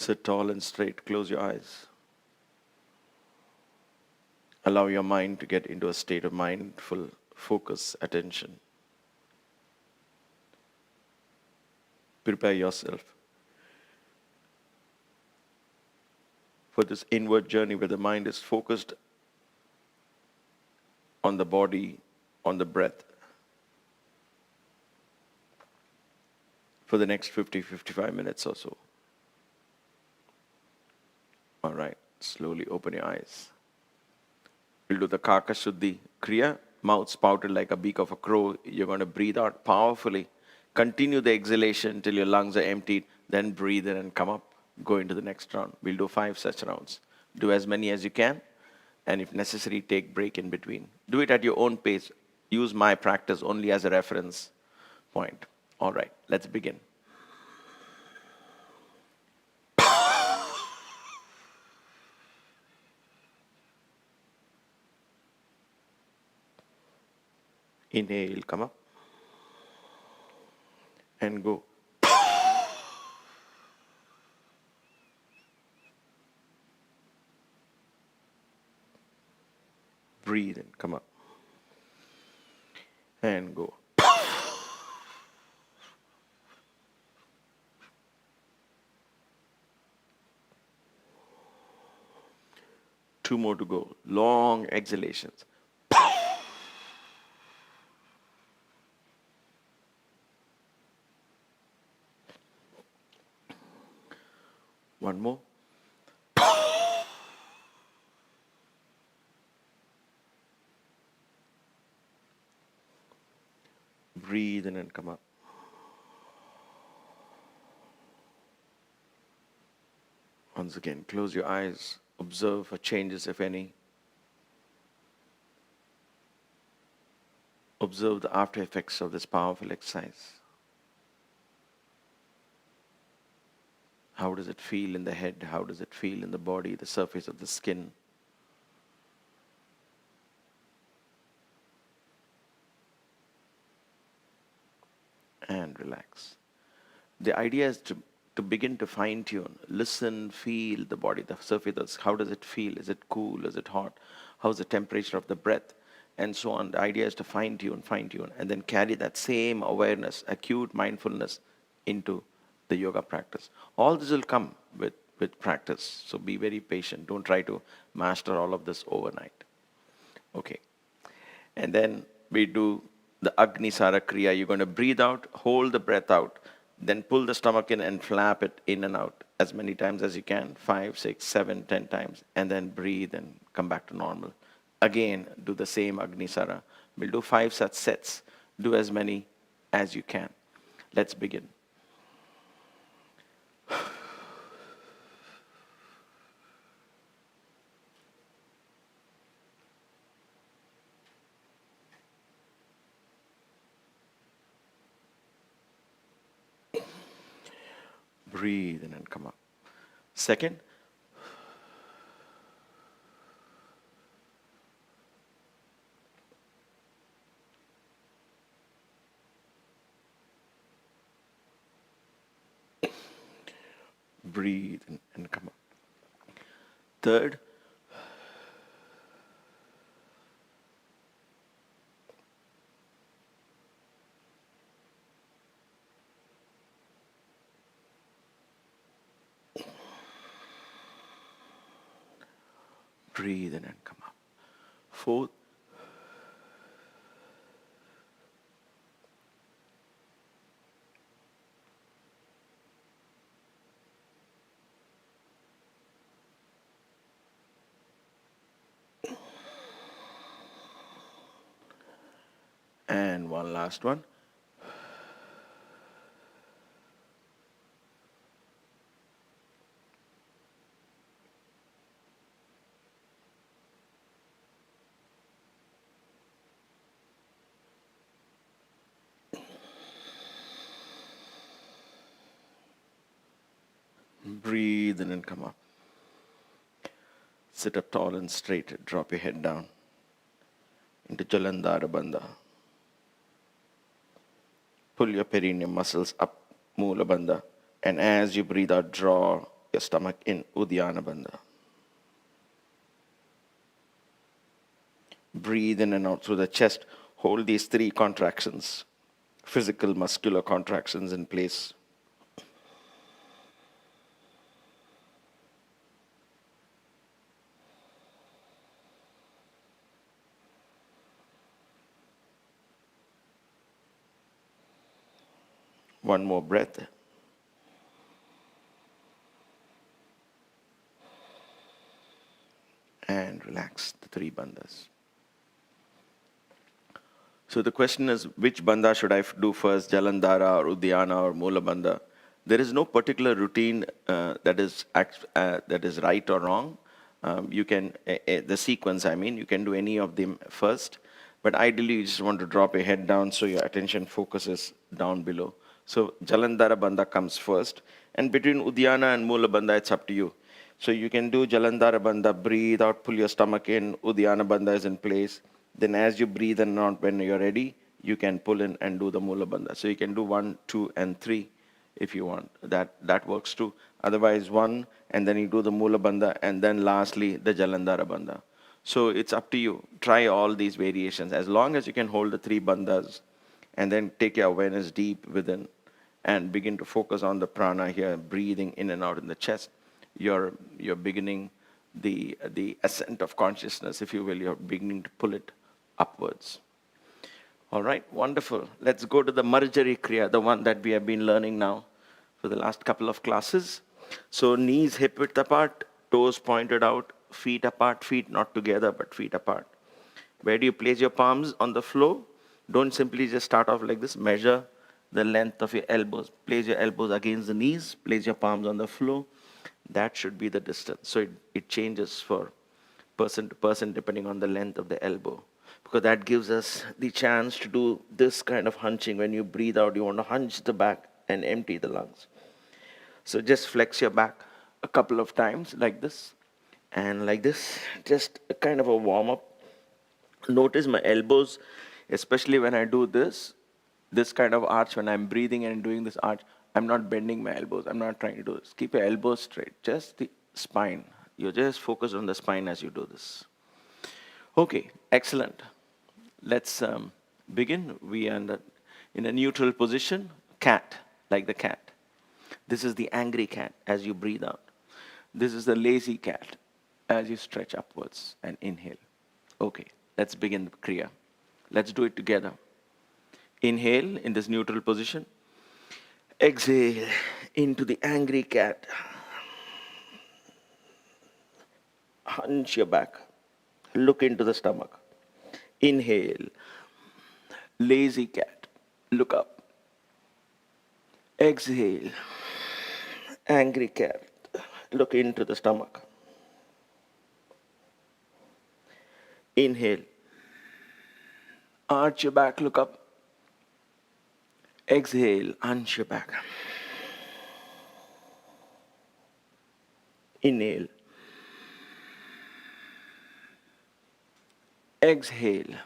Sit tall and straight. Close your eyes. Allow your mind to get into a state of mindful focus, attention. Prepare yourself for this inward journey where the mind is focused on the body, on the breath, for the next 55 minutes or so. All right, slowly open your eyes. We'll do the Kaka Shuddhi Kriya, mouth spouted like a beak of a crow. You're going to breathe out powerfully. Continue the exhalation till your lungs are emptied. Then breathe in and come up. Go into the next round. We'll do 5 such rounds. Do as many as you can. And if necessary, take break in between. Do it at your own pace. Use my practice only as a reference point. All right, let's begin. Inhale, come up. And go. Breathe in, come up. And go. 2 more to go. Long exhalations. One more. Breathe in and come up. Once again, close your eyes. Observe for changes, if any. Observe the after effects of this powerful exercise. How does it feel in the head? How does it feel in the body, the surface of the skin? And relax. The idea is to begin to fine-tune. Listen, feel the body, the surface. How does it feel? Is it cool? Is it hot? How's the temperature of the breath? And so on. The idea is to fine-tune, and then carry that same awareness, acute mindfulness into the yoga practice. All this will come with practice. So be very patient. Don't try to master all of this overnight. Okay. And then we do the Agnisara Kriya. You're going to breathe out, hold the breath out, then pull the stomach in and flap it in and out as many times as you can, 5, 6, 7, 10 times, and then breathe and come back to normal. Again, do the same Agnisara. We'll do 5 such sets. Do as many as you can. Let's begin. Breathe in and come up. Second. Breathe in and come up. Third. Breathe in and come up. Fourth. And one last one. Breathe in and come up. Sit up tall and straight. Drop your head down into Jalandhara Bandha. Pull your perineum muscles up, Mula Bandha. And as you breathe out, draw your stomach in Uddiyana Bandha. Breathe in and out through the chest. Hold these 3 contractions, physical, muscular contractions in place. One more breath. And relax the 3 bandhas. So the question is, which bandha should I do first, Jalandhara or Uddiyana or Mula Bandha? There is no particular routine that is right or wrong. You can, the sequence, you can do any of them first. But ideally, you just want to drop your head down so your attention focuses down below. So Jalandhara Bandha comes first. And between Uddiyana and Mula Bandha, it's up to you. So you can do Jalandhara Bandha, breathe out, pull your stomach in, Uddiyana Bandha is in place. Then as you breathe in and out, when you're ready, you can pull in and do the Mula Bandha. So you can do 1, 2, and 3 if you want. That works too. Otherwise, 1, and then you do the Mula Bandha, and then lastly, the Jalandhara Bandha. So it's up to you. Try all these variations. As long as you can hold the 3 bandhas, and then take your awareness deep within, and begin to focus on the prana here, breathing in and out in the chest. You're beginning the ascent of consciousness, if you will. You're beginning to pull it upwards. All right, wonderful. Let's go to the Marjari Kriya, the one that we have been learning now for the last couple of classes. So knees hip width apart, toes pointed out, feet apart, feet not together, but feet apart. Where do you place your palms on the floor? Don't simply just start off like this. Measure the length of your elbows. Place your elbows against the knees, place your palms on the floor. That should be the distance. So it changes for person to person depending on the length of the elbow. Because that gives us the chance to do this kind of hunching. When you breathe out, you want to hunch the back and empty the lungs. So just flex your back a couple of times like this and like this. Just a kind of a warm-up. Notice my elbows, especially when I do this kind of arch, when I'm breathing and doing this arch, I'm not bending my elbows. I'm not trying to do this. Keep your elbows straight, just the spine. You just focus on the spine as you do this. Okay, excellent. Let's begin. We are in a neutral position, cat, like the cat. This is the angry cat as you breathe out. This is the lazy cat as you stretch upwards and inhale. Okay, let's begin the Kriya. Let's do it together. Inhale in this neutral position. Exhale into the angry cat. Hunch your back. Look into the stomach. Inhale. Lazy cat. Look up. Exhale. Angry cat. Look into the stomach. Inhale. Arch your back. Look up. Exhale. Hunch your back. Inhale. Exhale.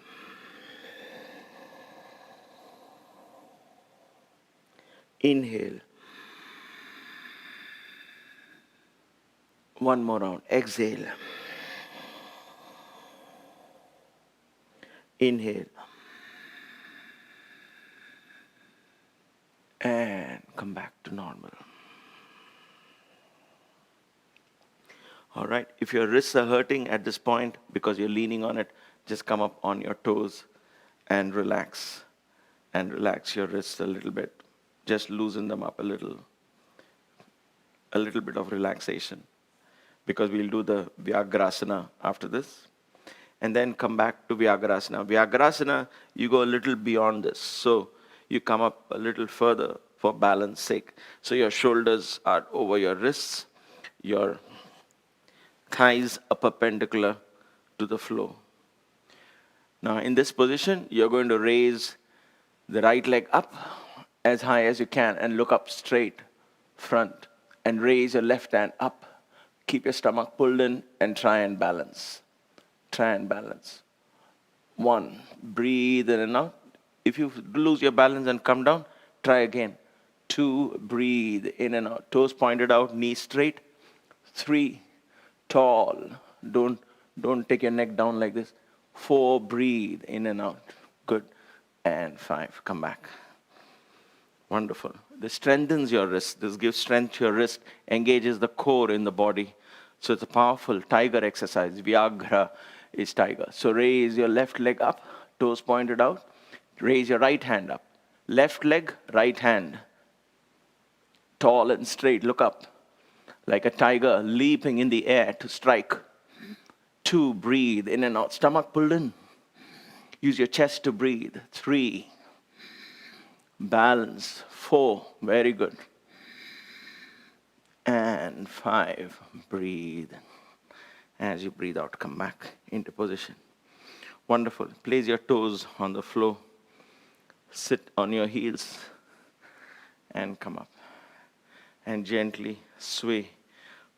Inhale. One more round. Exhale. Inhale. And come back to normal. All right. If your wrists are hurting at this point because you're leaning on it, just come up on your toes and relax. And relax your wrists a little bit. Just loosen them up a little. A little bit of relaxation. Because we'll do the Vyagrasana after this. And then come back to Vyagrasana. Vyagrasana, you go a little beyond this. So you come up a little further for balance sake. So your shoulders are over your wrists. Your thighs are perpendicular to the floor. Now in this position, you're going to raise the right leg up as high as you can and look up straight front. And raise your left hand up. Keep your stomach pulled in and try and balance. Try and balance. 1, breathe in and out. If you lose your balance and come down, try again. 2, breathe in and out. Toes pointed out, knees straight. 3, tall. Don't take your neck down like this. 4, breathe in and out. Good. And 5, come back. Wonderful. This strengthens your wrist. This gives strength to your wrist, engages the core in the body. So it's a powerful tiger exercise. Vyagra is tiger. So raise your left leg up, toes pointed out. Raise your right hand up. Left leg, right hand. Tall and straight, look up. Like a tiger leaping in the air to strike. 2, breathe in and out. Stomach pulled in. Use your chest to breathe. 3, balance. 4, very good. And 5, breathe. As you breathe out, come back into position. Wonderful. Place your toes on the floor. Sit on your heels and come up. And gently sway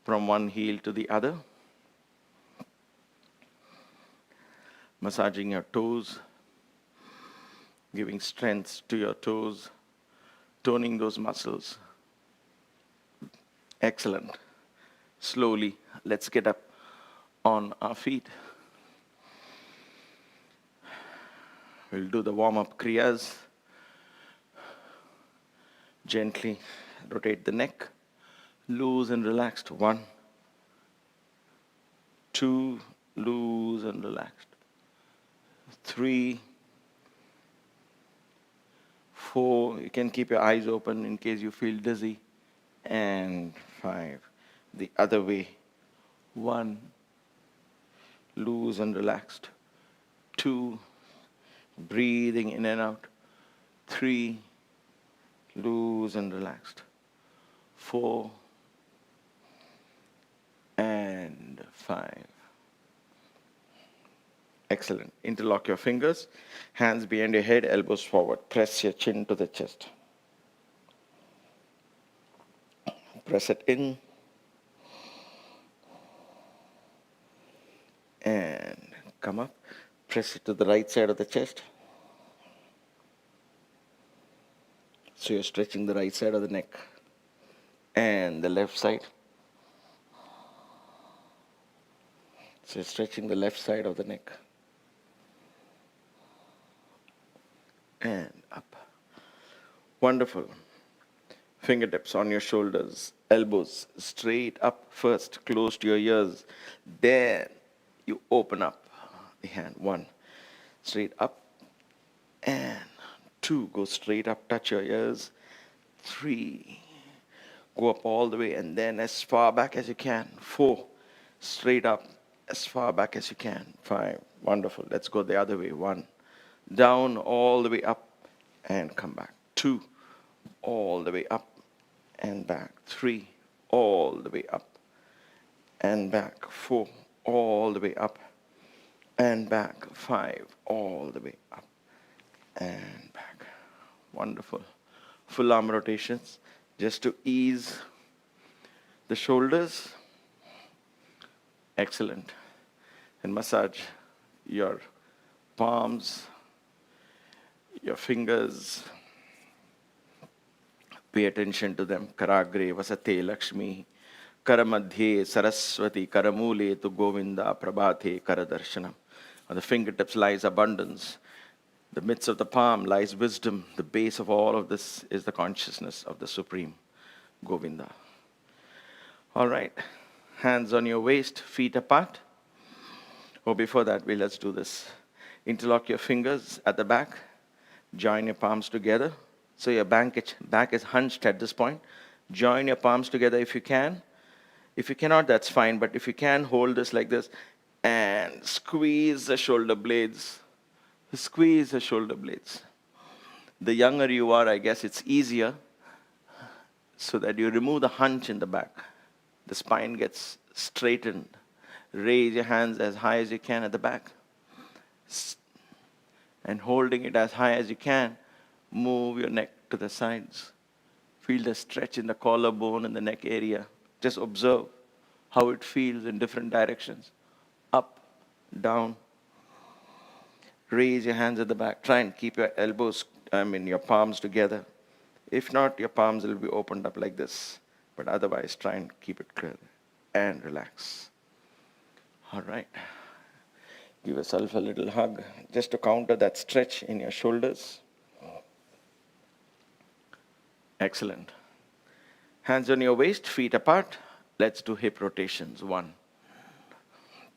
from one heel to the other. Massaging your toes, giving strength to your toes, toning those muscles. Excellent. Slowly, let's get up on our feet. We'll do the warm-up Kriyas. Gently rotate the neck. Loose and relaxed. 1, 2, loose and relaxed. 3, 4, you can keep your eyes open in case you feel dizzy. And 5, the other way. 1, loose and relaxed. 2, breathing in and out. 3, loose and relaxed. 4, and 5. Excellent. Interlock your fingers, hands behind your head, elbows forward. Press your chin to the chest. Press it in. And come up. Press it to the right side of the chest. So you're stretching the right side of the neck. And the left side. So you're stretching the left side of the neck. And up. Wonderful. Fingertips on your shoulders, elbows straight up first, close to your ears. Then you open up the hand. 1, straight up. And 2, go straight up, touch your ears. 3, go up all the way, and then as far back as you can. 4, straight up, as far back as you can. 5, wonderful. Let's go the other way. 1, down, all the way up, and come back. 2, all the way up, and back. 3, all the way up, and back. 4, all the way up, and back. 5, all the way up, and back. Wonderful. Full arm rotations, just to ease the shoulders. Excellent. And massage your palms, your fingers. Pay attention to them. Karagre vasate Lakshmi, Karamadhye Saraswati, Karamule tu Govinda, Prabhate Karadarshanam. On the fingertips lies abundance. The midst of the palm lies wisdom. The base of all of this is the consciousness of the Supreme Govinda. All right. Hands on your waist, feet apart. Oh, before that, let's do this. Interlock your fingers at the back. Join your palms together. So your back is hunched at this point. Join your palms together if you can. If you cannot, that's fine. But if you can, hold this like this. And squeeze the shoulder blades. Squeeze the shoulder blades. The younger you are, I guess it's easier. So that you remove the hunch in the back. The spine gets straightened. Raise your hands as high as you can at the back. And holding it as high as you can, move your neck to the sides. Feel the stretch in the collarbone and the neck area. Just observe how it feels in different directions. Up, down. Raise your hands at the back. Try and keep your your palms together. If not, your palms will be opened up like this. But otherwise, try and keep it clear. and relax. All right. Give yourself a little hug just to counter that stretch in your shoulders. Excellent. Hands on your waist, feet apart. Let's do hip rotations. 1,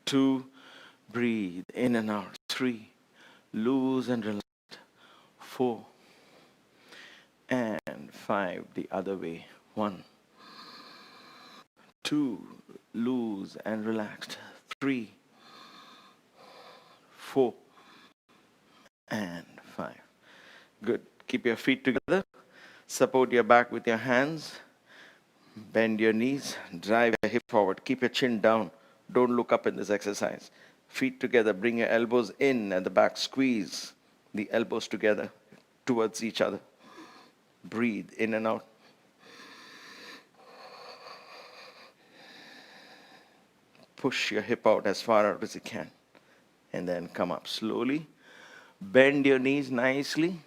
2, breathe in and out. 3, loose and relax. 4, and 5, the other way. 1, 2, loose and relaxed. 3, 4, and 5. Good. Keep your feet together. Support your back with your hands. Bend your knees. Drive your hip forward. Keep your chin down. Don't look up in this exercise. Feet together. Bring your elbows in at the back. Squeeze the elbows together towards each other. Breathe in and out. Push your hip out as far out as you can. And then come up slowly. Bend your knees nicely.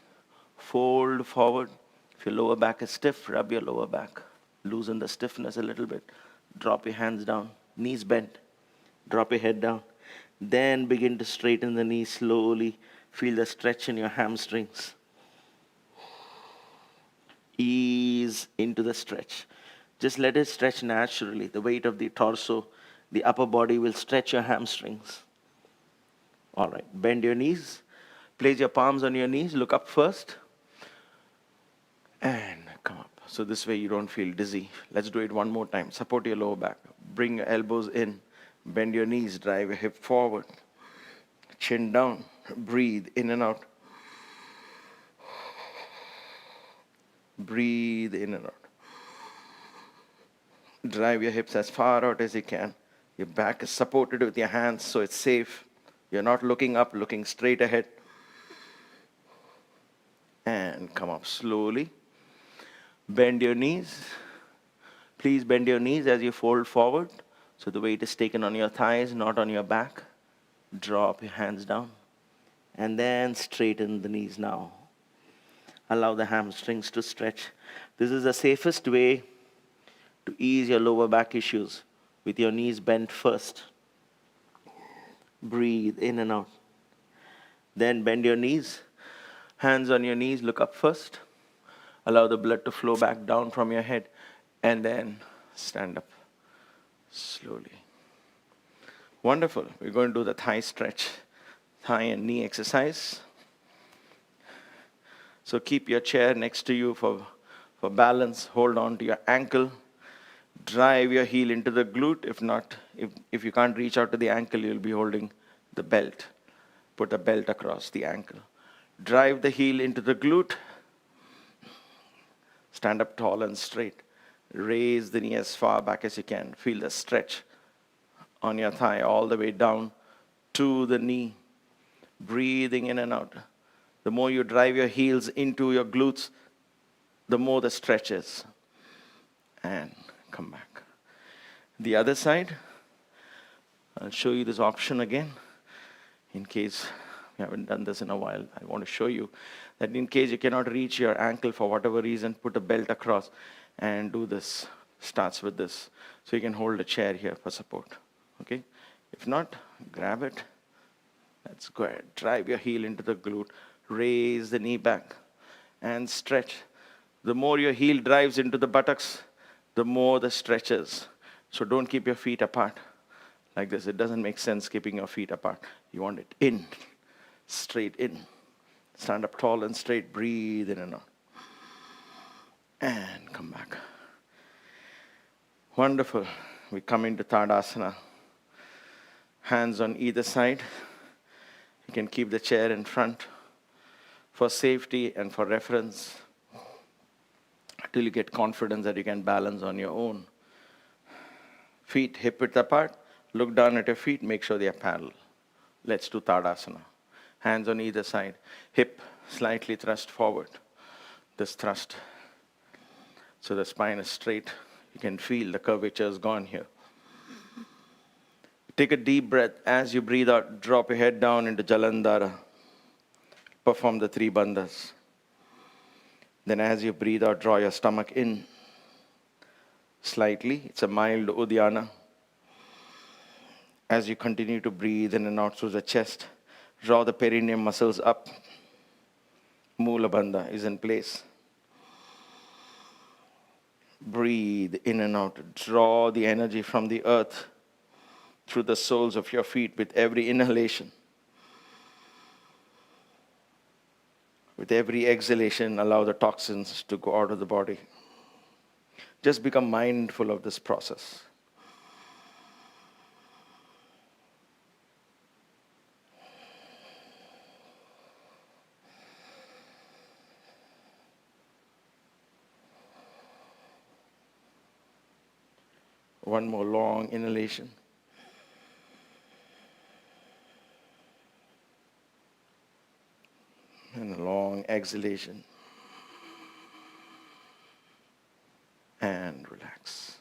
Fold forward. If your lower back is stiff, rub your lower back. Loosen the stiffness a little bit. Drop your hands down. Knees bent. Drop your head down. Then begin to straighten the knees slowly. Feel the stretch in your hamstrings. Ease into the stretch. Just let it stretch naturally. The weight of the torso, the upper body will stretch your hamstrings. All right, bend your knees. Place your palms on your knees. Look up first. And come up. So this way you don't feel dizzy. Let's do it one more time. Support your lower back. Bring your elbows in. Bend your knees. Drive your hip forward. Chin down. Breathe in and out. Breathe in and out. Drive your hips as far out as you can. Your back is supported with your hands, so it's safe. You're not looking up, looking straight ahead. And come up slowly. Bend your knees. Please bend your knees as you fold forward. So the weight is taken on your thighs, not on your back. Drop your hands down. And then straighten the knees now. Allow the hamstrings to stretch. This is the safest way to ease your lower back issues, with your knees bent first. Breathe in and out. Then bend your knees. Hands on your knees, look up first. Allow the blood to flow back down from your head. And then stand up slowly. Wonderful. We're going to do the thigh stretch. Thigh and knee exercise. So keep your chair next to you for balance. Hold on to your ankle. Drive your heel into the glute. If not, if you can't reach out to the ankle, you'll be holding the belt. Put a belt across the ankle. Drive the heel into the glute. Stand up tall and straight. Raise the knee as far back as you can. Feel the stretch on your thigh all the way down to the knee. Breathing in and out. The more you drive your heels into your glutes, the more the stretch is. And come back. The other side, I'll show you this option again. In case you haven't done this in a while, I want to show you that in case you cannot reach your ankle for whatever reason, put a belt across and do this. Starts with this. So you can hold a chair here for support. Okay? If not, grab it. Let's go ahead. Drive your heel into the glute. Raise the knee back and stretch. The more your heel drives into the buttocks, the more the stretches. So don't keep your feet apart like this. It doesn't make sense keeping your feet apart. You want it in, straight in. Stand up tall and straight. Breathe in and out. And come back. Wonderful. We come into Tadasana. Hands on either side. You can keep the chair in front for safety and for reference till you get confidence that you can balance on your own. Feet hip width apart. Look down at your feet. Make sure they are parallel. Let's do Tadasana. Hands on either side. Hip slightly thrust forward. This thrust. So the spine is straight. You can feel the curvature is gone here. Take a deep breath. As you breathe out, drop your head down into Jalandhara. Perform the 3 bandhas. Then as you breathe out, draw your stomach in slightly. It's a mild Uddiyana. As you continue to breathe in and out through the chest, draw the perineum muscles up. Mula Bandha is in place. Breathe in and out. Draw the energy from the earth through the soles of your feet with every inhalation. With every exhalation, allow the toxins to go out of the body. Just become mindful of this process. One more long inhalation. And a long exhalation. And relax.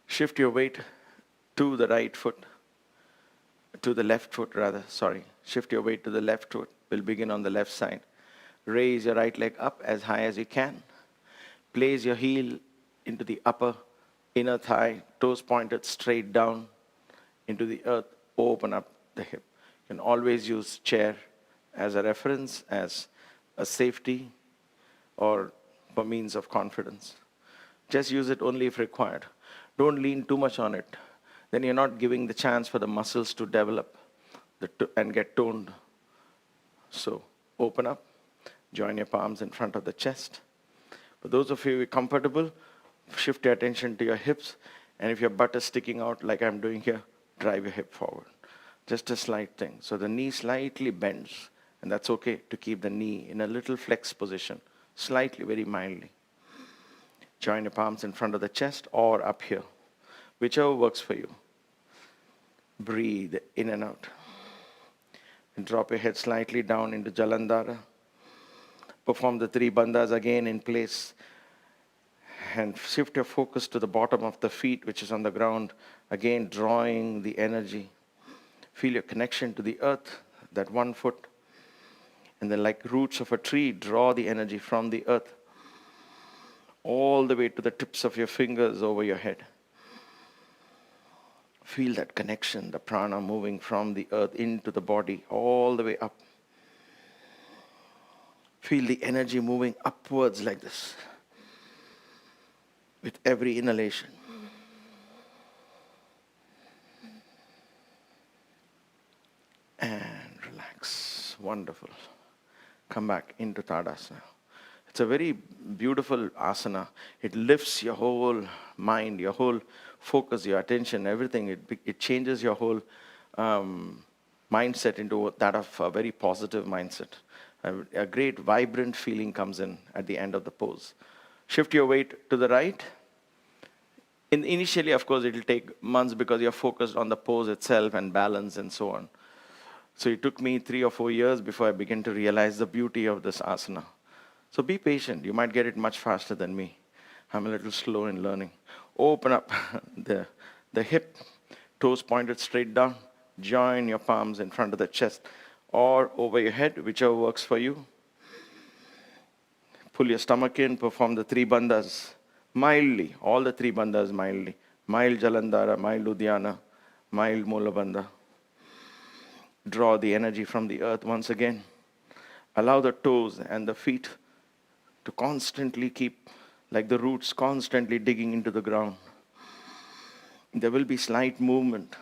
Shift your weight to the right foot, to the left foot rather, sorry. Shift your weight to the left foot. We'll begin on the left side. Raise your right leg up as high as you can. Place your heel into the upper inner thigh, toes pointed straight down into the earth. Open up the hip. You can always use chair as a reference, as a safety, or for means of confidence. Just use it only if required. Don't lean too much on it. Then you're not giving the chance for the muscles to develop and get toned. So open up, join your palms in front of the chest. For those of you who are comfortable, shift your attention to your hips. And if your butt is sticking out like I'm doing here, drive your hip forward. Just a slight thing. So the knee slightly bends. And that's okay to keep the knee in a little flex position. Slightly, very mildly. Join your palms in front of the chest or up here. Whichever works for you. Breathe in and out. And drop your head slightly down into Jalandhara. Perform the 3 bandhas again in place. And shift your focus to the bottom of the feet, which is on the ground. Again, drawing the energy. Feel your connection to the earth, that one foot. And then like roots of a tree, draw the energy from the earth all the way to the tips of your fingers over your head. Feel that connection, the prana moving from the earth into the body, all the way up. Feel the energy moving upwards like this with every inhalation. And relax. Wonderful. Come back into Tadasana. It's a very beautiful asana. It lifts your whole mind, your whole focus, your attention, everything. It changes your whole mindset into that of a very positive mindset. A great vibrant feeling comes in at the end of the pose. Shift your weight to the right. Initially, of course, it will take months because you're focused on the pose itself and balance and so on. So it took me 3 or 4 years before I began to realize the beauty of this asana. So be patient. You might get it much faster than me. I'm a little slow in learning. Open up the hip, toes pointed straight down. Join your palms in front of the chest or over your head, whichever works for you. Pull your stomach in, perform the 3 bandhas mildly, all the 3 bandhas mildly. Mild Jalandhara, mild Uddiyana, mild Mula Bandha. Draw the energy from the earth once again. Allow the toes and the feet to constantly keep, like the roots, constantly digging into the ground. There will be slight movement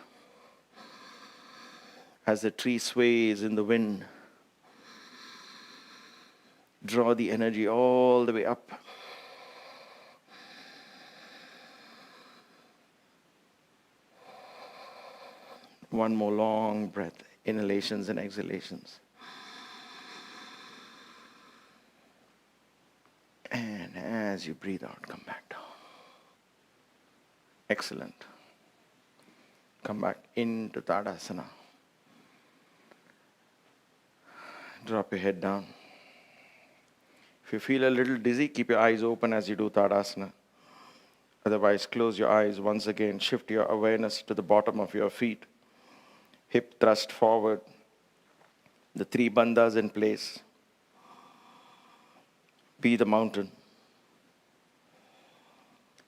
as the tree sways in the wind. Draw the energy all the way up. One more long breath, inhalations and exhalations. And as you breathe out, come back down. Excellent. Come back into Tadasana. Drop your head down. If you feel a little dizzy, keep your eyes open as you do Tadasana. Otherwise, close your eyes once again. Shift your awareness to the bottom of your feet. Hip thrust forward. The 3 bandhas in place. Be the mountain.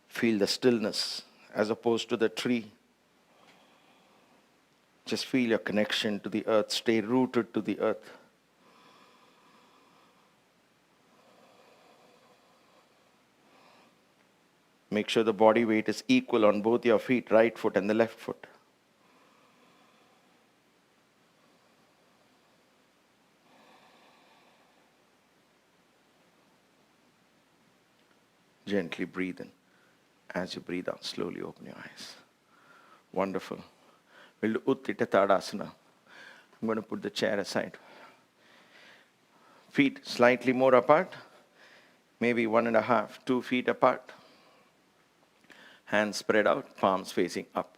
Feel the stillness as opposed to the tree. Just feel your connection to the earth. Stay rooted to the earth. Make sure the body weight is equal on both your feet, right foot and the left foot. Gently breathe in. As you breathe out, slowly open your eyes. Wonderful. We'll do Utthita Tadasana. I'm going to put the chair aside. Feet slightly more apart. Maybe 1.5, 2 feet apart. Hands spread out, palms facing up.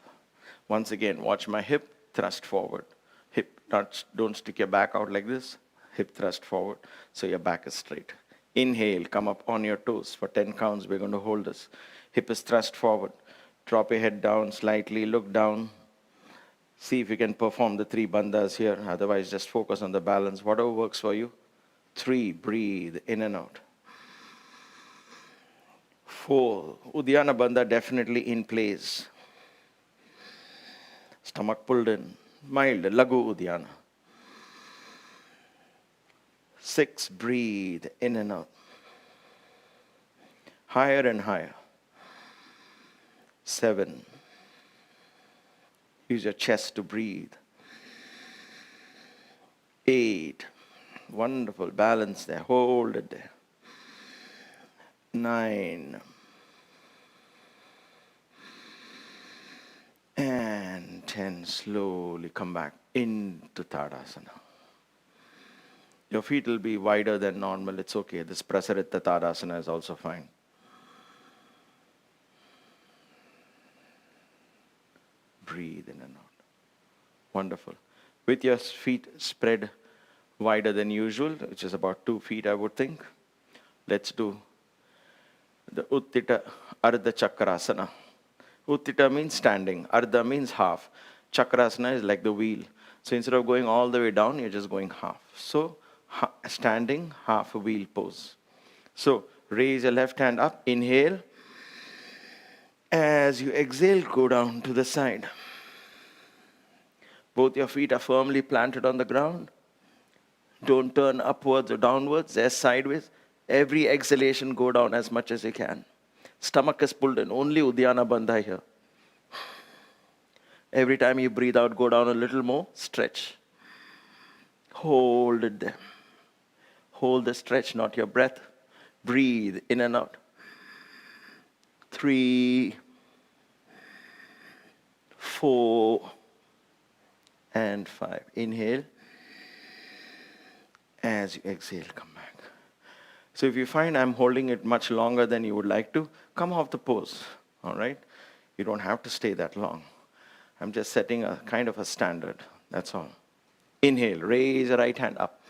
Once again, watch my hip, thrust forward. Hip, don't stick your back out like this. Hip thrust forward, so your back is straight. Inhale, come up on your toes. For 10 counts, we're going to hold this. Hip is thrust forward. Drop your head down slightly, look down. See if you can perform the 3 bandhas here. Otherwise, just focus on the balance. Whatever works for you. 3, breathe in and out. 4, Uddiyana Bandha definitely in place. Stomach pulled in. Mild, Lagu Uddiyana. 6, breathe in and out. Higher and higher. 7. Use your chest to breathe. 8. Wonderful balance there. Hold it there. 9. And 10. Slowly come back into Tadasana. Your feet will be wider than normal. It's okay. This Prasarita Tadasana is also fine. Breathe in and out. Wonderful. With your feet spread wider than usual, which is about 2 feet, I would think. Let's do the Utthita Ardha Chakrasana. Utthita means standing. Ardha means half. Chakrasana is like the wheel. So instead of going all the way down, you're just going half. So standing, half a wheel pose. So raise your left hand up. Inhale. As you exhale, go down to the side. Both your feet are firmly planted on the ground. Don't turn upwards or downwards. They're sideways. Every exhalation, go down as much as you can. Stomach is pulled in. Only Uddiyana Bandha here. Every time you breathe out, go down a little more. Stretch. Hold it there. Hold the stretch, not your breath. Breathe in and out. 3, 4, and 5. Inhale. As you exhale, come back. So if you find I'm holding it much longer than you would like to, come off the pose. All right? You don't have to stay that long. I'm just setting a kind of a standard. That's all. Inhale. Raise your right hand up.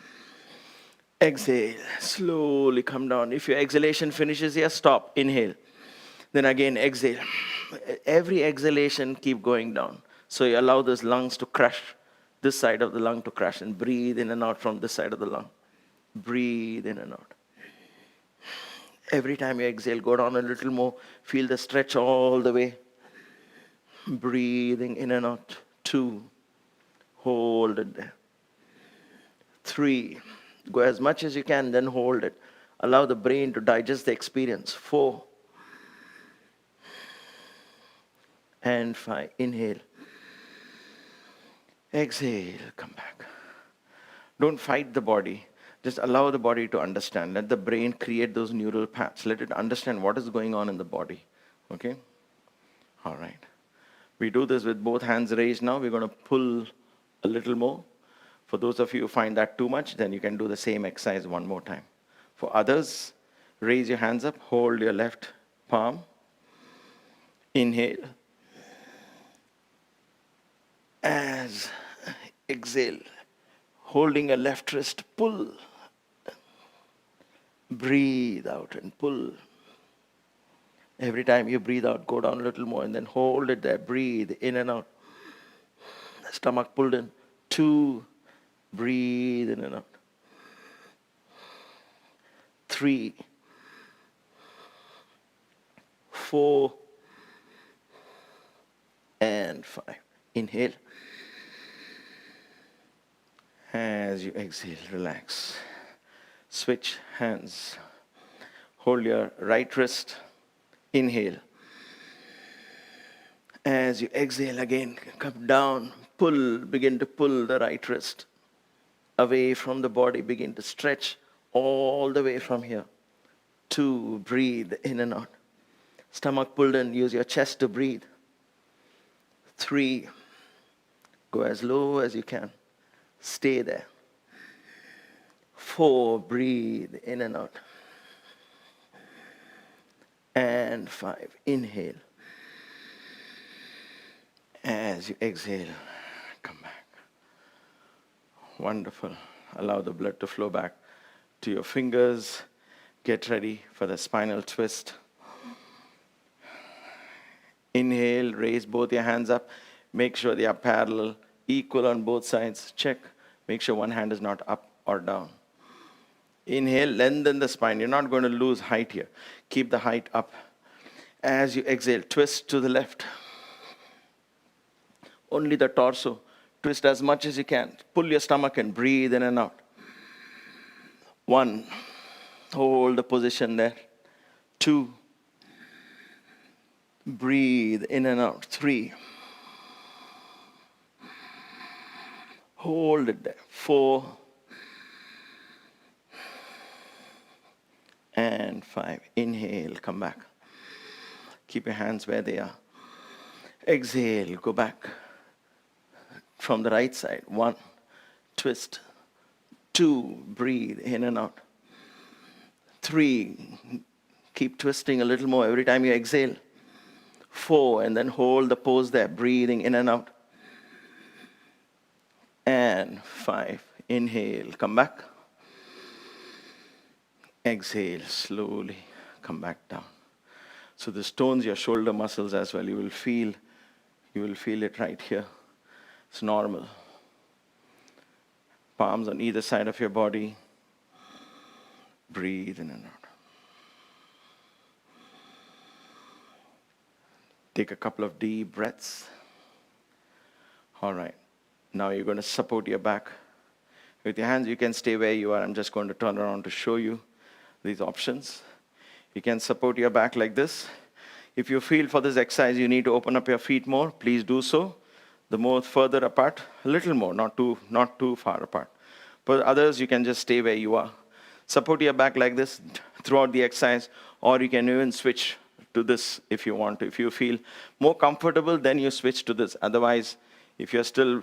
Exhale. Slowly come down. If your exhalation finishes here, stop. Inhale. Then again, exhale. Every exhalation, keep going down. So you allow those lungs to crush, this side of the lung to crush, and breathe in and out from this side of the lung. Breathe in and out. Every time you exhale, go down a little more. Feel the stretch all the way. Breathing in and out. 2. Hold it there. 3. Go as much as you can, then hold it. Allow the brain to digest the experience. 4. And 5. Inhale. Exhale. Come back. Don't fight the body. Just allow the body to understand. Let the brain create those neural paths. Let it understand what is going on in the body. Okay? All right. We do this with both hands raised now. We're going to pull a little more. For those of you who find that too much, then you can do the same exercise one more time. For others, raise your hands up. Hold your left palm. Inhale. As exhale, holding a left wrist, pull. Breathe out and pull. Every time you breathe out, go down a little more and then hold it there. Breathe in and out. Stomach pulled in. 2. Breathe in and out. 3. 4. and 5. Inhale. As you exhale, relax. Switch hands. Hold your right wrist. Inhale. As you exhale again, come down. Pull, begin to pull the right wrist away from the body. Begin to stretch all the way from here. 2, breathe in and out. Stomach pulled in, use your chest to breathe. 3, go as low as you can. Stay there. 4, breathe in and out. And 5, inhale. As you exhale, come back. Wonderful. Allow the blood to flow back to your fingers. Get ready for the spinal twist. Inhale, raise both your hands up. Make sure they are parallel, equal on both sides. Check. Make sure one hand is not up or down. Inhale, lengthen the spine. You're not going to lose height here. Keep the height up. As you exhale, twist to the left. Only the torso. Twist as much as you can. Pull your stomach and breathe in and out. 1, hold the position there. 2, breathe in and out. 3, hold it there. 4, and 5. Inhale, come back. Keep your hands where they are. Exhale, go back. From the right side. 1, twist. 2, breathe in and out. 3, keep twisting a little more every time you exhale. 4, and then hold the pose there, breathing in and out. And 5, inhale, come back. Exhale, slowly come back down. So this tones your shoulder muscles as well. You will feel it right here. It's normal. Palms on either side of your body. Breathe in and out. Take a couple of deep breaths. All right. Now you're going to support your back. With your hands, you can stay where you are. I'm just going to turn around to show you these options. You can support your back like this. If you feel for this exercise you need to open up your feet more, please do so. The more further apart, a little more, not too far apart. For others, you can just stay where you are. Support your back like this throughout the exercise, or you can even switch to this if you want to. If you feel more comfortable, then you switch to this. Otherwise, if you're still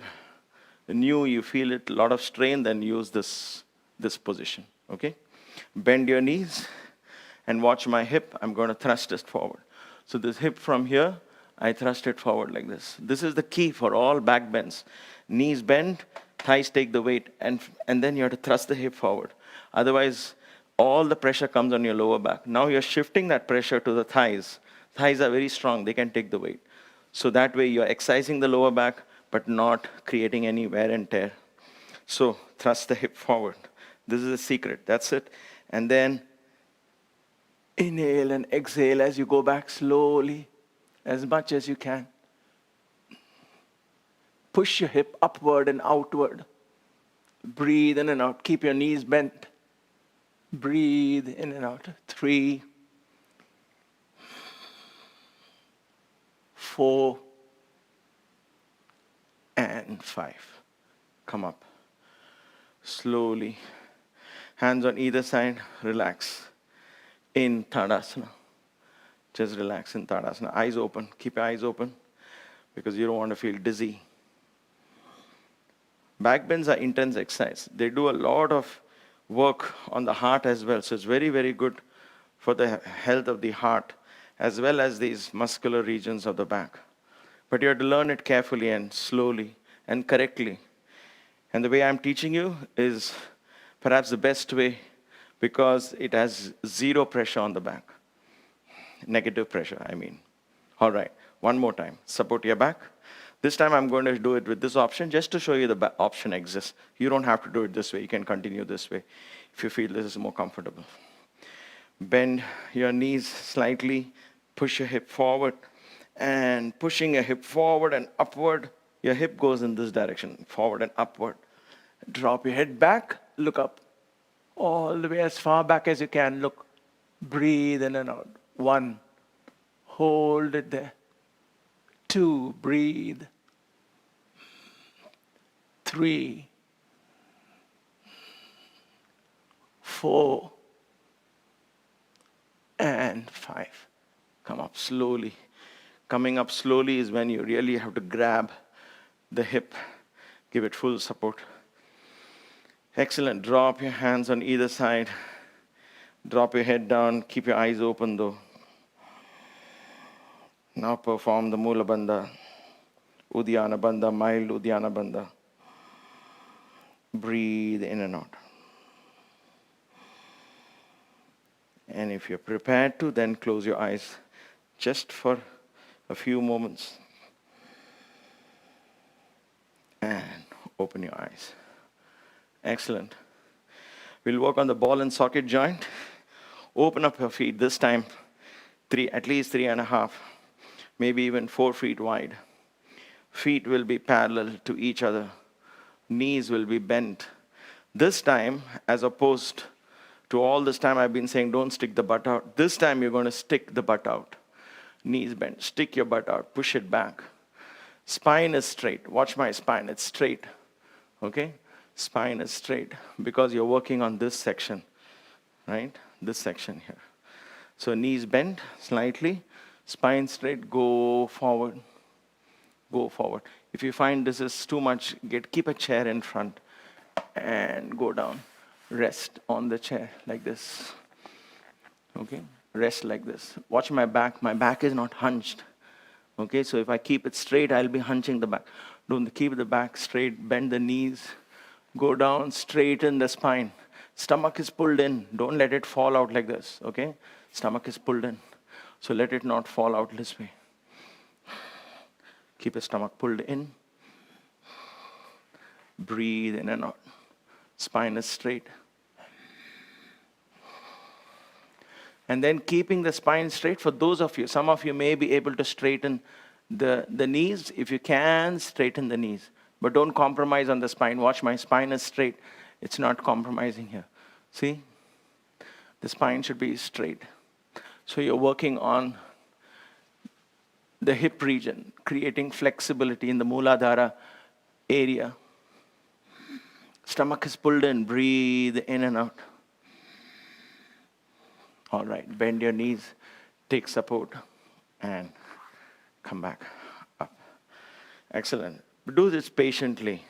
new, you feel it, a lot of strain, then use this position, okay? Bend your knees and watch my hip. I'm going to thrust it forward. So this hip from here, I thrust it forward like this. This is the key for all back bends. Knees bend, thighs take the weight, and then you have to thrust the hip forward. Otherwise, all the pressure comes on your lower back. Now you're shifting that pressure to the thighs. Thighs are very strong. They can take the weight. So that way you're exercising the lower back, but not creating any wear and tear. So thrust the hip forward. This is the secret. That's it. And then inhale and exhale as you go back slowly, as much as you can. Push your hip upward and outward. Breathe in and out. Keep your knees bent. Breathe in and out. 3, 4, and 5. Come up. Slowly. Hands on either side. Relax. In Tadasana. Just relax in Tadasana. Eyes open. Keep your eyes open because you don't want to feel dizzy. Back bends are intense exercise. They do a lot of work on the heart as well. So it's very, very good for the health of the heart as well as these muscular regions of the back. But you have to learn it carefully and slowly and correctly. And the way I'm teaching you is perhaps the best way because it has zero pressure on the back. Negative pressure, I mean. All right, one more time. Support your back. This time I'm going to do it with this option just to show you the option exists. You don't have to do it this way. You can continue this way if you feel this is more comfortable. Bend your knees slightly. Push your hip forward. And pushing your hip forward and upward. Your hip goes in this direction, forward and upward. Drop your head back, look up. All the way as far back as you can, look. Breathe in and out. 1, hold it there. 2, breathe. 3, 4, and 5. Come up slowly. Coming up slowly is when you really have to grab the hip, give it full support. Excellent. Drop your hands on either side. Drop your head down. Keep your eyes open though. Now perform the Mula Bandha, Uddiyana Bandha, mild Uddiyana Bandha. Breathe in and out. And if you're prepared to, then close your eyes just for a few moments. And open your eyes. Excellent. We'll work on the ball and socket joint. Open up your feet, this time at least 3.5, maybe even 4 feet wide. Feet will be parallel to each other. Knees will be bent. This time, as opposed to all this time I've been saying, don't stick the butt out. This time you're going to stick the butt out. Knees bent. Stick your butt out. Push it back. Spine is straight. Watch my spine. It's straight. Okay? Spine is straight because you're working on this section, right? This section here. So knees bent slightly. Spine straight. Go forward. Go forward. If you find this is too much, keep a chair in front and go down. Rest on the chair like this. Okay? Rest like this. Watch my back. My back is not hunched. Okay? So if I keep it straight, I'll be hunching the back. Don't keep the back straight. Bend the knees. Go down. Straighten the spine. Stomach is pulled in. Don't let it fall out like this. Okay? Stomach is pulled in. So let it not fall out this way. Keep your stomach pulled in. Breathe in and out. Spine is straight. And then keeping the spine straight, for those of you, some of you may be able to straighten the knees. If you can, straighten the knees. But don't compromise on the spine. Watch, my spine is straight. It's not compromising here. See? The spine should be straight. So you're working on the hip region, creating flexibility in the Mooladhara area. Stomach is pulled in. Breathe in and out. All right. Bend your knees. Take support. And come back up. Excellent. Do this patiently.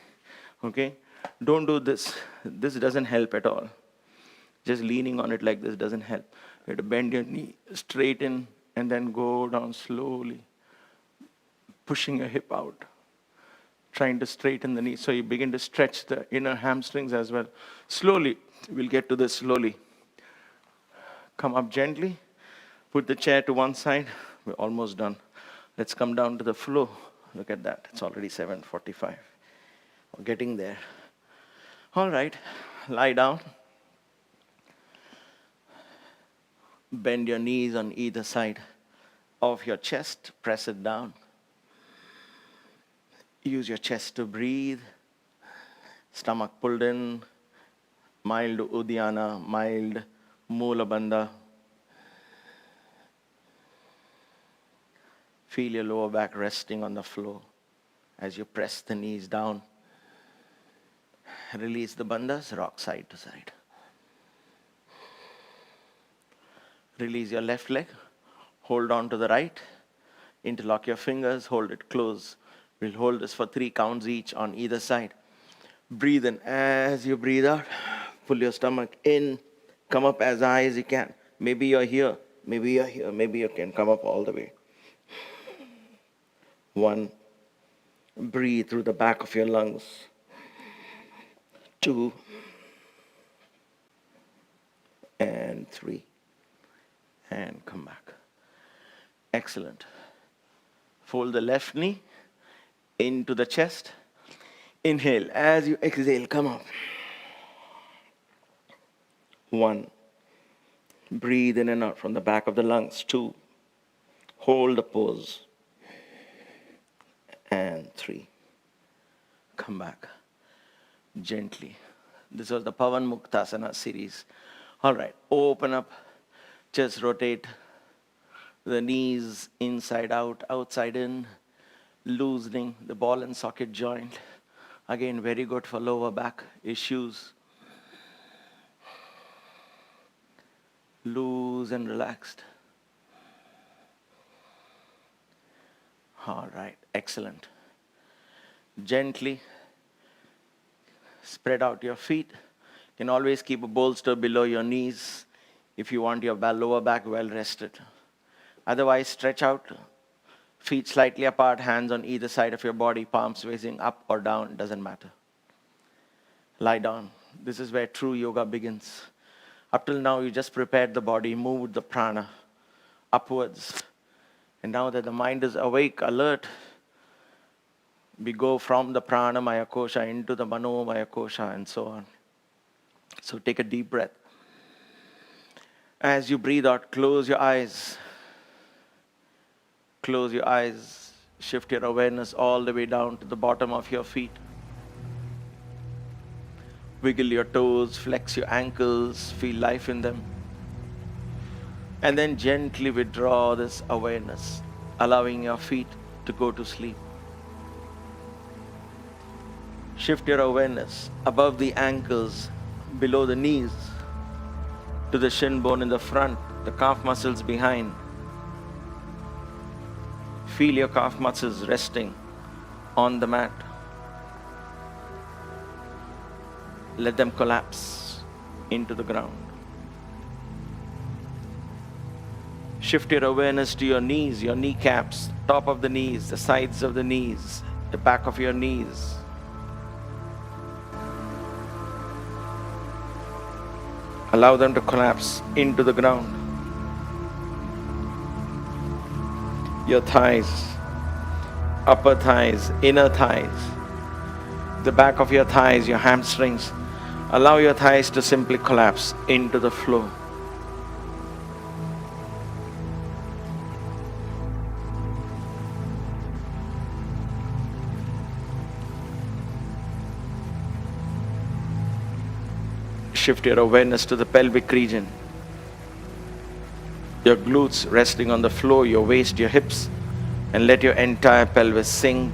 Okay? Don't do this. This doesn't help at all. Just leaning on it like this doesn't help. You have to bend your knee, straighten, and then go down slowly. Pushing your hip out. Trying to straighten the knee. So you begin to stretch the inner hamstrings as well. Slowly. We'll get to this slowly. Come up gently. Put the chair to one side. We're almost done. Let's come down to the floor. Look at that. It's already 7:45. We're getting there. All right. Lie down. Bend your knees on either side of your chest. Press it down. Use your chest to breathe. Stomach pulled in. Mild Uddiyana, mild Mula Bandha. Feel your lower back resting on the floor as you press the knees down. Release the bandhas, rock side to side. Release your left leg. Hold on to the right. Interlock your fingers. Hold it close. We'll hold this for 3 counts each on either side. Breathe in. As you breathe out, pull your stomach in. Come up as high as you can. Maybe you're here. Maybe you're here. Maybe you can come up all the way. 1. Breathe through the back of your lungs. 2. And 3. And come back. Excellent. Fold the left knee into the chest. Inhale. As you exhale, come up. 1. Breathe in and out from the back of the lungs. 2. Hold the pose. and 3. Come back gently. This was the Pavan Muktasana series. All right, open up, just rotate the knees inside out, outside in, loosening the ball and socket joint. Again, very good for lower back issues. Loose and relaxed. All right, excellent. Gently spread out your feet. You can always keep a bolster below your knees if you want your lower back well rested. Otherwise, stretch out, feet slightly apart, hands on either side of your body, palms facing up or down, doesn't matter. Lie down. This is where true yoga begins. Up till now, you just prepared the body, moved the prana upwards. And now that the mind is awake, alert, we go from the pranamaya kosha into the manomaya kosha and so on. So take a deep breath. As you breathe out, close your eyes. Close your eyes. Shift your awareness all the way down to the bottom of your feet. Wiggle your toes, flex your ankles, feel life in them. And then gently withdraw this awareness, allowing your feet to go to sleep. Shift your awareness above the ankles, below the knees, to the shin bone in the front, the calf muscles behind. Feel your calf muscles resting on the mat. Let them collapse into the ground. Shift your awareness to your knees, your kneecaps, top of the knees, the sides of the knees, the back of your knees. Allow them to collapse into the ground. Your thighs, upper thighs, inner thighs, the back of your thighs, your hamstrings. Allow your thighs to simply collapse into the floor. Shift your awareness to the pelvic region. Your glutes resting on the floor, your waist, your hips, and let your entire pelvis sink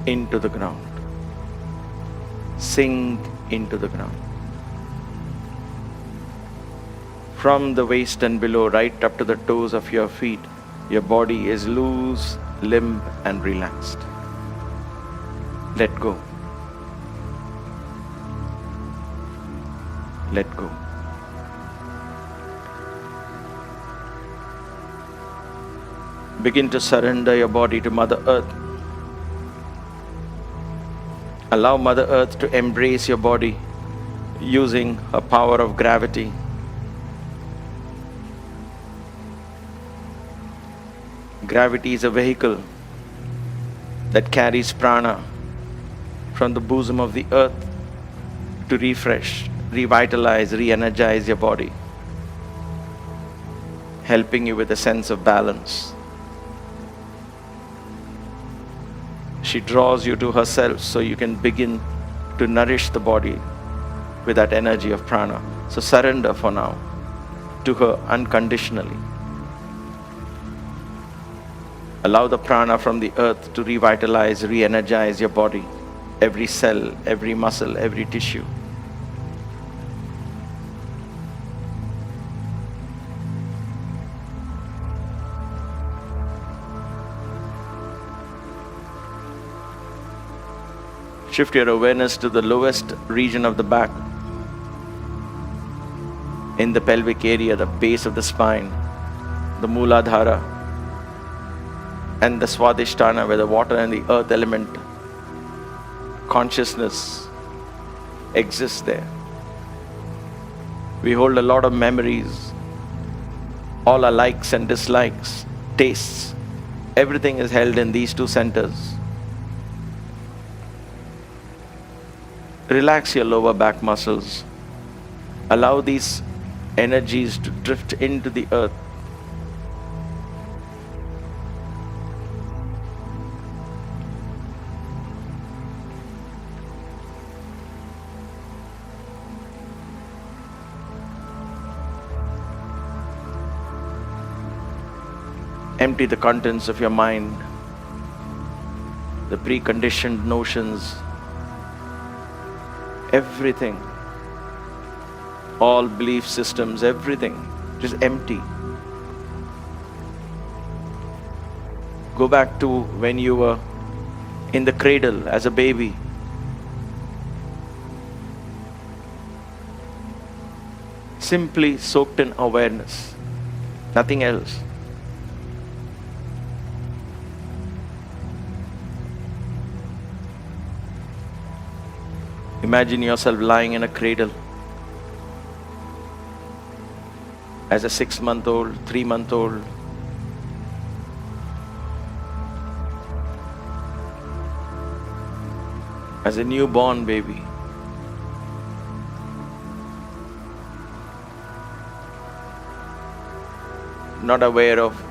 into the ground. Sink into the ground. From the waist and below, right up to the toes of your feet, your body is loose, limp, and relaxed. Let go. Let go. Begin to surrender your body to Mother Earth. Allow Mother Earth to embrace your body using her power of gravity. Gravity is a vehicle that carries prana from the bosom of the earth to refresh, revitalize, re-energize your body, helping you with a sense of balance. She draws you to herself so you can begin to nourish the body with that energy of prana. So surrender for now to her unconditionally. Allow the prana from the earth to revitalize, re-energize your body, every cell, every muscle, every tissue. Shift your awareness to the lowest region of the back, in the pelvic area, the base of the spine, the Mooladhara, and the Swadhisthana, where the water and the earth element consciousness exists there. We hold a lot of memories, all our likes and dislikes, tastes, everything is held in these two centers. Relax your lower back muscles. Allow these energies to drift into the earth. Empty the contents of your mind, the preconditioned notions, everything, all belief systems, everything. Just empty. Go back to when you were in the cradle as a baby. Simply soaked in awareness, nothing else. Imagine yourself lying in a cradle as a 6-month-old, 3-month-old. As a newborn baby. Not aware of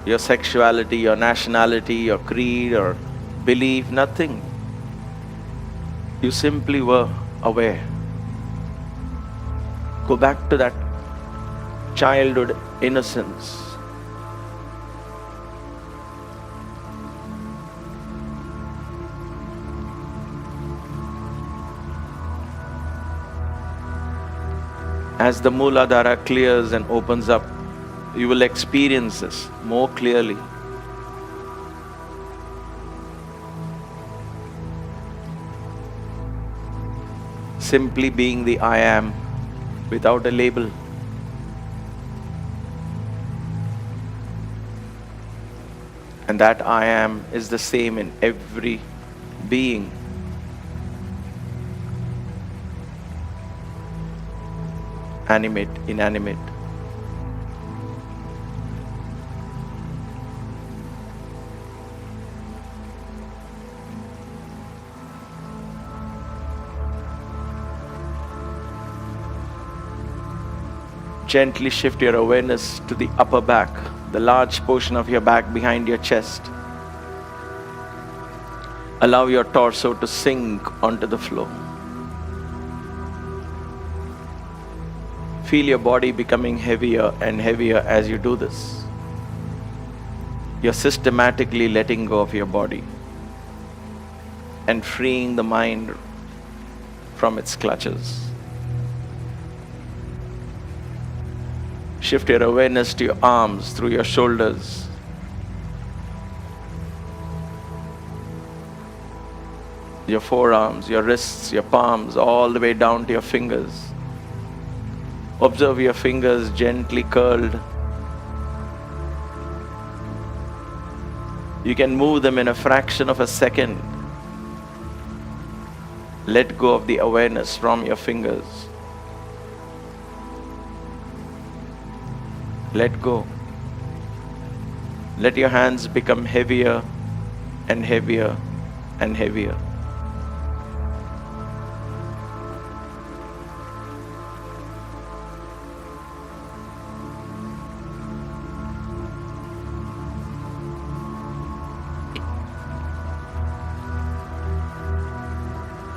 your sexuality, your nationality, your creed or belief, nothing. You simply were aware. Go back to that childhood innocence. As the Mooladhara clears and opens up, you will experience this more clearly. Simply being the I am without a label. And that I am is the same in every being. Animate, inanimate. Gently shift your awareness to the upper back, the large portion of your back behind your chest. Allow your torso to sink onto the floor. Feel your body becoming heavier and heavier as you do this. You're systematically letting go of your body and freeing the mind from its clutches. Shift your awareness to your arms, through your shoulders. Your forearms, your wrists, your palms, all the way down to your fingers. Observe your fingers gently curled. You can move them in a fraction of a second. Let go of the awareness from your fingers. Let go. Let your hands become heavier and heavier and heavier.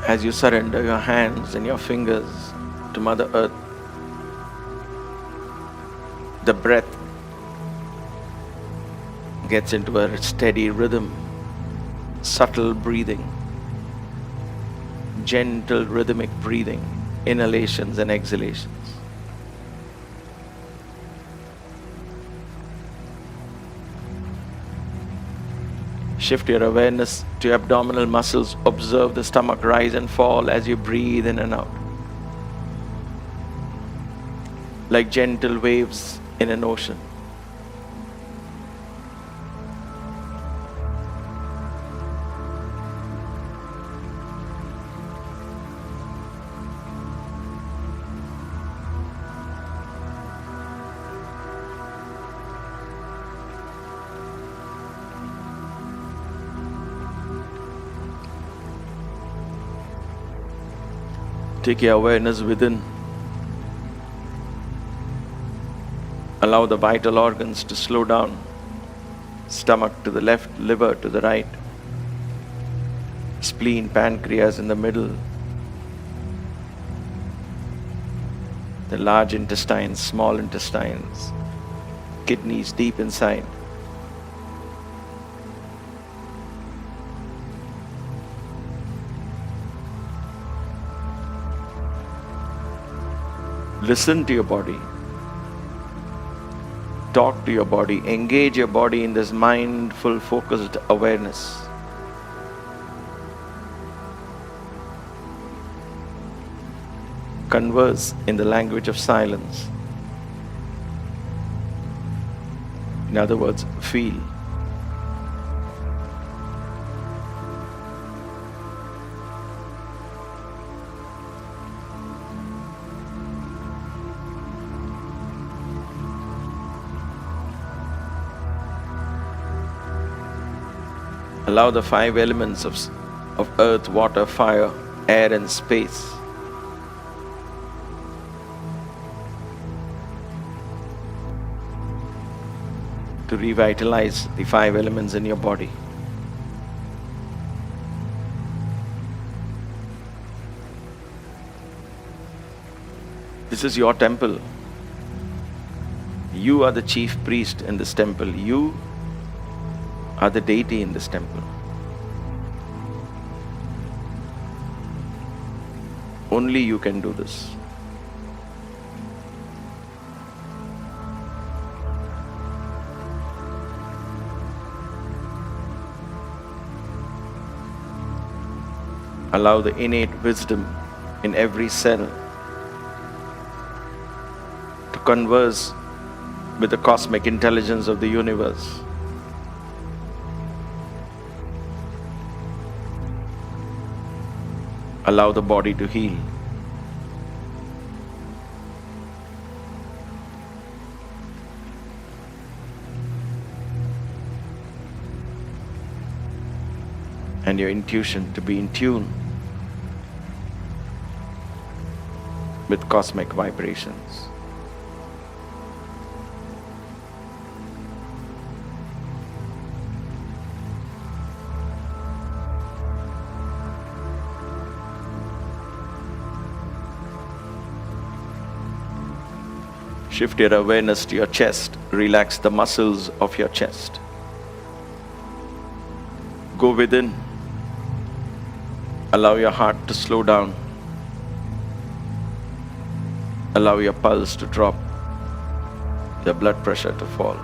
As you surrender your hands and your fingers to Mother Earth, the breath gets into a steady rhythm, subtle breathing, gentle rhythmic breathing, inhalations and exhalations. Shift your awareness to your abdominal muscles. Observe the stomach rise and fall as you breathe in and out, like gentle waves in an ocean. Take your awareness within. Allow the vital organs to slow down. Stomach to the left, liver to the right. Spleen, pancreas in the middle. The large intestines, small intestines. kidneys deep inside. Listen to your body. Talk to your body. Engage your body in this mindful, focused awareness. Converse in the language of silence. In other words, feel. Allow the 5 elements of earth, water, fire, air and space to revitalize the 5 elements in your body. This is your temple. You are the chief priest in this temple. You are the deity in this temple. Only you can do this. Allow the innate wisdom in every cell to converse with the cosmic intelligence of the universe. Allow the body to heal. And your intuition to be in tune with cosmic vibrations. Shift your awareness to your chest. Relax the muscles of your chest. Go within. Allow your heart to slow down. Allow your pulse to drop. Your blood pressure to fall.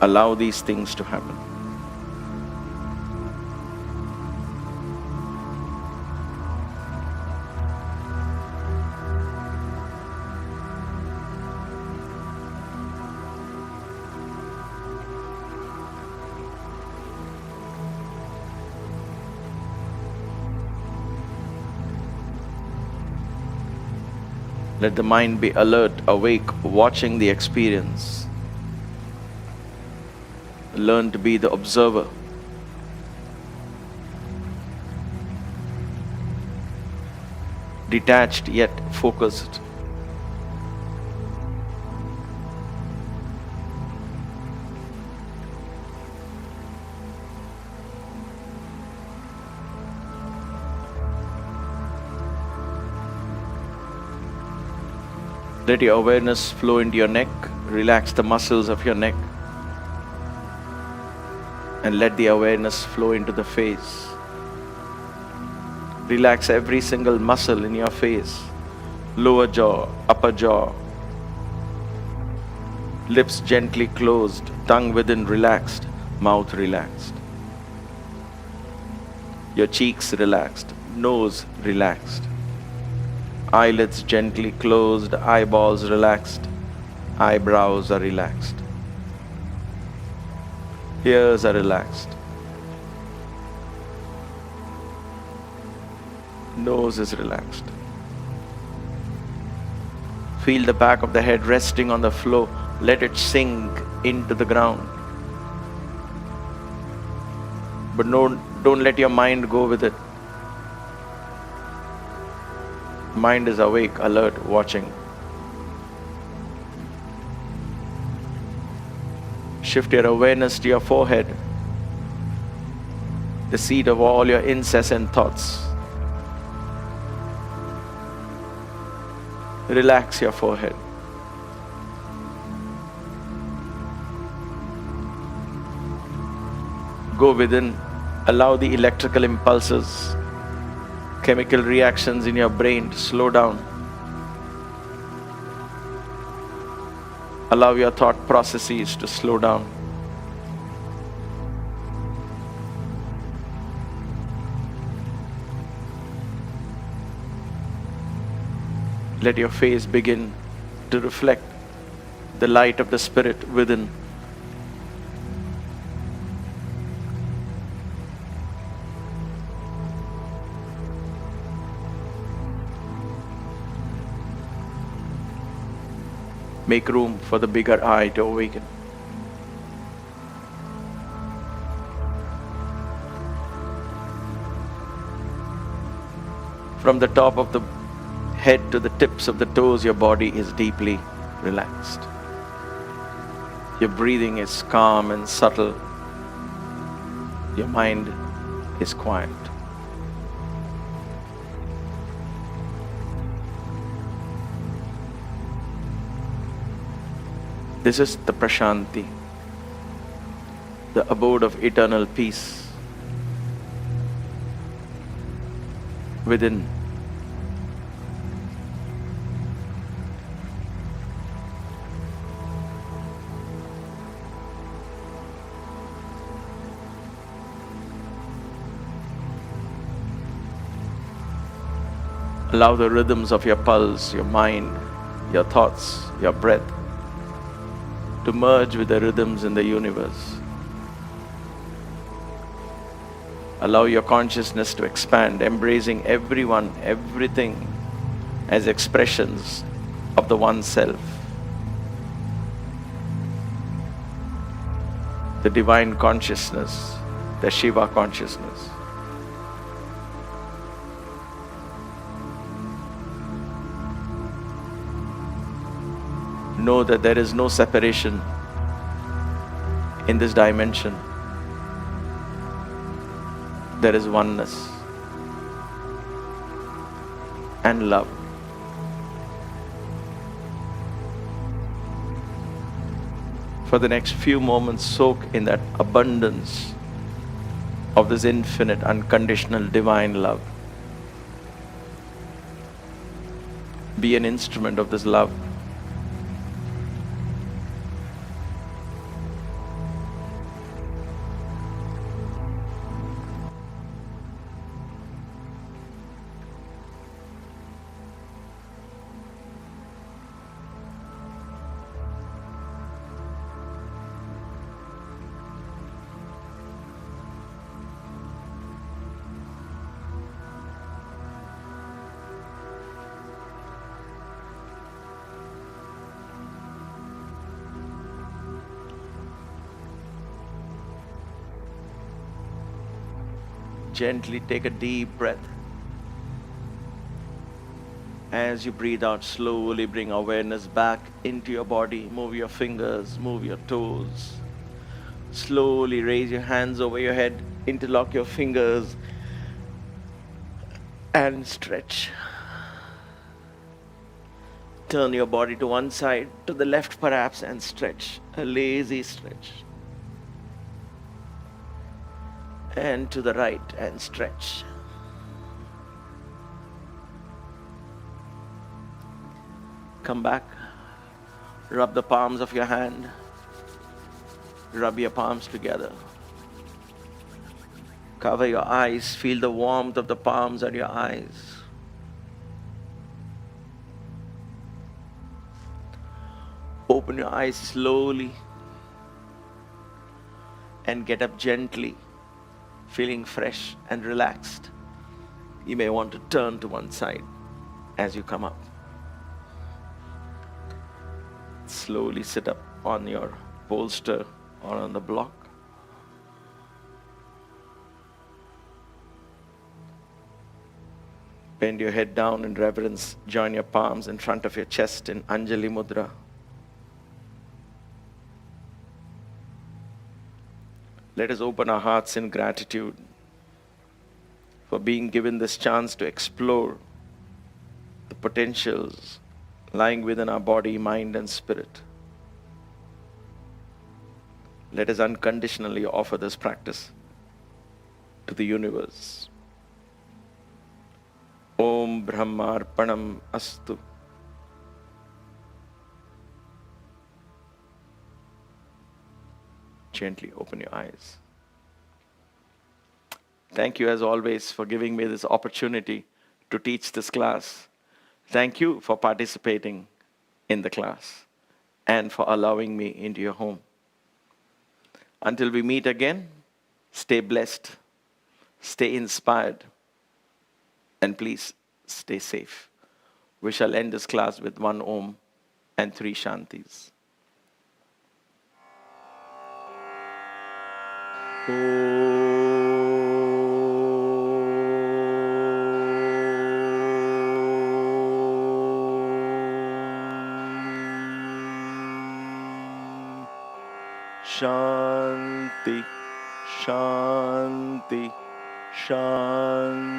Allow these things to happen. Let the mind be alert, awake, watching the experience. Learn to be the observer. Detached yet focused. Let your awareness flow into your neck. Relax the muscles of your neck. And let the awareness flow into the face. Relax every single muscle in your face. Lower jaw, upper jaw. Lips gently closed, tongue within relaxed, mouth relaxed. Your cheeks relaxed, nose relaxed. Eyelids gently closed, eyeballs relaxed, eyebrows are relaxed. Ears are relaxed. Nose is relaxed. Feel the back of the head resting on the floor. Let it sink into the ground. But don't let your mind go with it. Mind is awake, alert, watching. Shift your awareness to your forehead, the seat of all your incessant thoughts. Relax your forehead. go within, allow the electrical impulses, chemical reactions in your brain to slow down. Allow your thought processes to slow down. Let your face begin to reflect the light of the Spirit within. Make room for the bigger I to awaken. From the top of the head to the tips of the toes, your body is deeply relaxed. Your breathing is calm and subtle. Your mind is quiet. This is the Prashanti, the abode of eternal peace within. Allow the rhythms of your pulse, your mind, your thoughts, your breath to merge with the rhythms in the universe. Allow your consciousness to expand, embracing everyone, everything as expressions of the One Self. The divine consciousness, the Shiva consciousness. Know that there is no separation in this dimension. There is oneness and love. For the next few moments, soak in that abundance of this infinite, unconditional, divine love. Be an instrument of this love. Gently take a deep breath. As you breathe out, slowly bring awareness back into your body. Move your fingers, move your toes. Slowly raise your hands over your head, interlock your fingers, and stretch. Turn your body to one side, to the left perhaps, and stretch. A lazy stretch. And to the right and stretch. Come back. Rub the palms of your hand. Rub your palms together. Cover your eyes. Feel the warmth of the palms on your eyes. Open your eyes slowly and get up gently. Feeling fresh and relaxed. You may want to turn to one side as you come up. Slowly sit up on your bolster or on the block. Bend your head down in reverence. Join your palms in front of your chest in Anjali Mudra. Let us open our hearts in gratitude for being given this chance to explore the potentials lying within our body, mind, and spirit. Let us unconditionally offer this practice to the universe. Om Brahmarpanam Astu. Gently open your eyes. Thank you, as always, for giving me this opportunity to teach this class. Thank you for participating in the class and for allowing me into your home. Until we meet again, stay blessed, stay inspired, and please stay safe. We shall end this class with 1 Om and 3 Shantis. Shanti, Shanti, Shanti.